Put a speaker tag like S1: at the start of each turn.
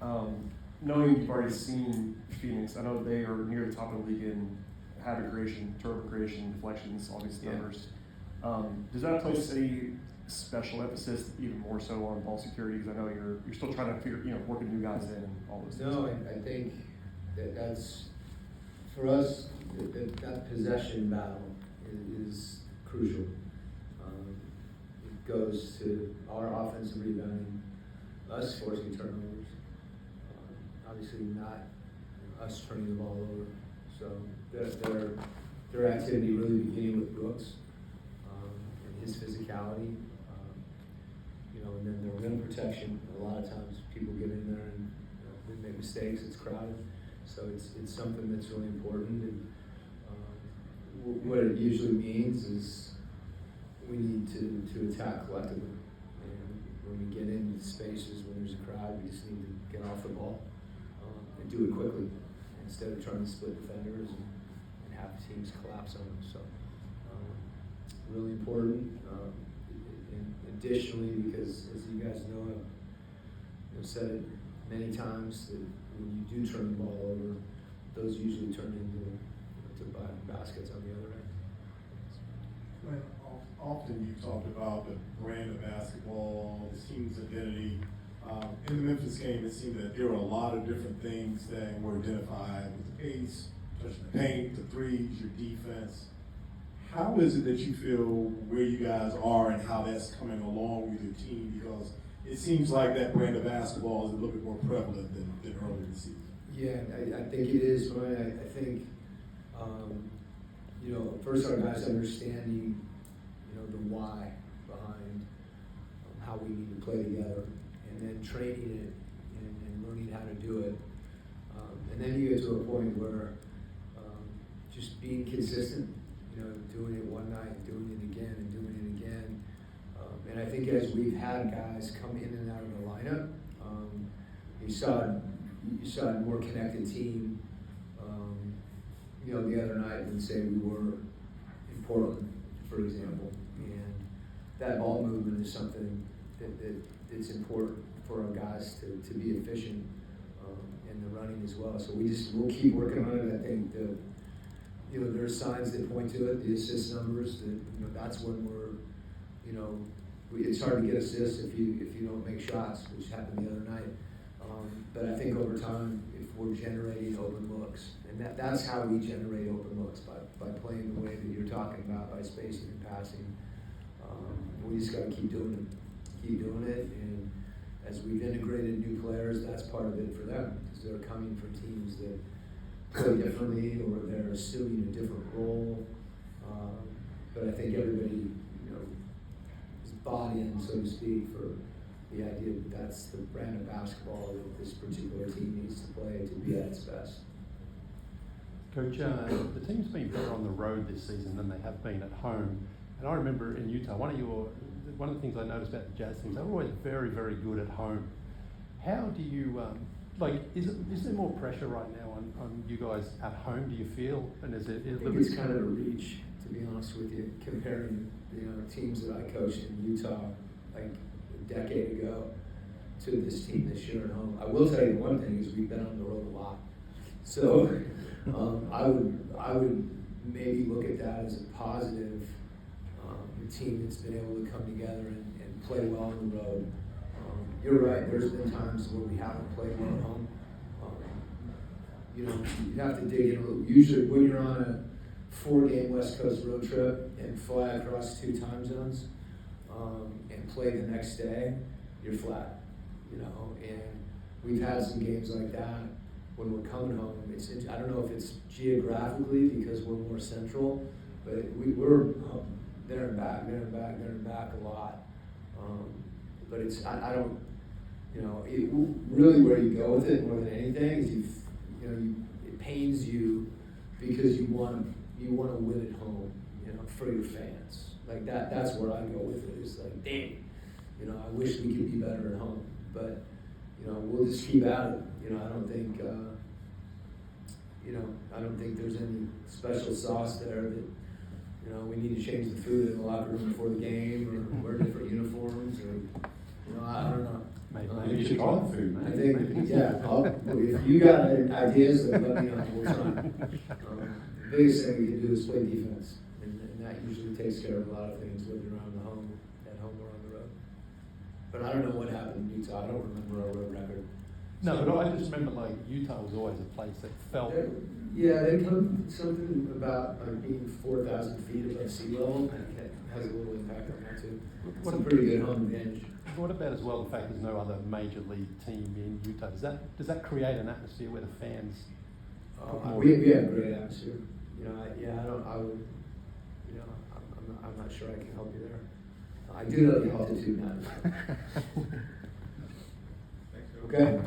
S1: Knowing you've already seen Phoenix, I know they are near the top of the league in habit creation, turnover creation, deflections, all these numbers. Does that place any special emphasis, even more so on ball security? Because I know you're still trying to figure, working new guys in and all those things.
S2: No, I think that's for us. That possession battle is crucial. It goes to our offensive rebounding, us forcing turnovers. Obviously, not us turning the ball over. So their activity really beginning with Brooks and his physicality. And then their rim protection. A lot of times people get in there and they make mistakes. It's crowded, so it's something that's really important. And what it usually means is we need to attack collectively. And when we get into spaces when there's a crowd, we just need to get off the ball and do it quickly instead of trying to split defenders and have teams collapse on them. So really important. Additionally, because as you guys know, I've said it many times that when you do turn the ball over, those usually turn into baskets on the other end.
S3: Often you talked about the brand of basketball, the team's identity. In the Memphis game, it seemed that there were a lot of different things that were identified with the pace, touching the paint, the threes, your defense. How is it that you feel where you guys are and how that's coming along with your team? Because it seems like that brand of basketball is a little bit more prevalent than earlier this season.
S2: Yeah, I think it is, Ryan. I think, first our guys understanding, the why behind how we need to play together, and then training it and learning how to do it. And then you get to a point where just being consistent, doing it one night, doing it again, and doing it again. And I think as we've had guys come in and out of the lineup, you saw a more connected team, the other night than say we were in Portland, for example. And that ball movement is something that's important for our guys to be efficient in the running as well. So we'll keep working on it. I think there are signs that point to it, the assist numbers, that that's when it's hard to get assists if you don't make shots, which happened the other night. But I think over time, if we're generating open looks, and that's how we generate open looks, by playing the way that you're talking about, by spacing and passing. We just got to keep doing it, and as we've integrated new players, that's part of it for them, because they're coming from teams that play differently, or they're assuming a different role. But I think everybody, is bought in, so to speak, for the idea that that's the brand of basketball that this particular team needs to play to be at its best.
S4: Coach, the team's been better on the road this season than they have been at home. And I remember in Utah, one of the things I noticed about the Jazz teams, they were always very, very good at home. How do you, is there more pressure right now on you guys at home, do you feel? And is it?
S2: I think it's kind of a reach, to be honest with you, comparing teams that I coached in Utah like a decade ago to this team this year at home. I will tell you one thing is we've been on the road a lot. So I would maybe look at that as a positive. A team that's been able to come together and play well on the road. You're right, there's been times where we haven't played well at home. You have to dig in a little. Usually when you're on a 4-game West Coast road trip and fly across 2 time zones and play the next day, you're flat. And we've had some games like that when we're coming home. I don't know if it's geographically because we're more central, but we're there and back a lot. But I don't, really where you go with it more than anything is it pains you because you want to win at home, for your fans. Like that's where I go with it. It's like, dang, I wish we could be better at home, but we'll just keep at it. I don't think there's any special sauce there that we need to change the food in the locker room before the game or wear different uniforms or I don't know.
S4: Maybe you should try the food,
S2: I
S4: man.
S2: think, yeah, if you got ideas, then let me know, we'll try. The biggest thing we can do is play defense, and that usually takes care of a lot of things, whether you're on the home, at home or on the road. But I don't know what happened in Utah, I don't remember our road record.
S4: No, but I just remember like Utah was always a place that felt.
S2: Yeah, they come, something about like being 4,000 feet above sea level, that has a little impact on that too. It's a pretty good home advantage.
S4: What about as well the fact there's no other major league team in Utah? Does that create an atmosphere where the fans?
S2: We have a great atmosphere. You know, I would, you know, I'm not sure I can help you there. I do know the altitude matters. Okay?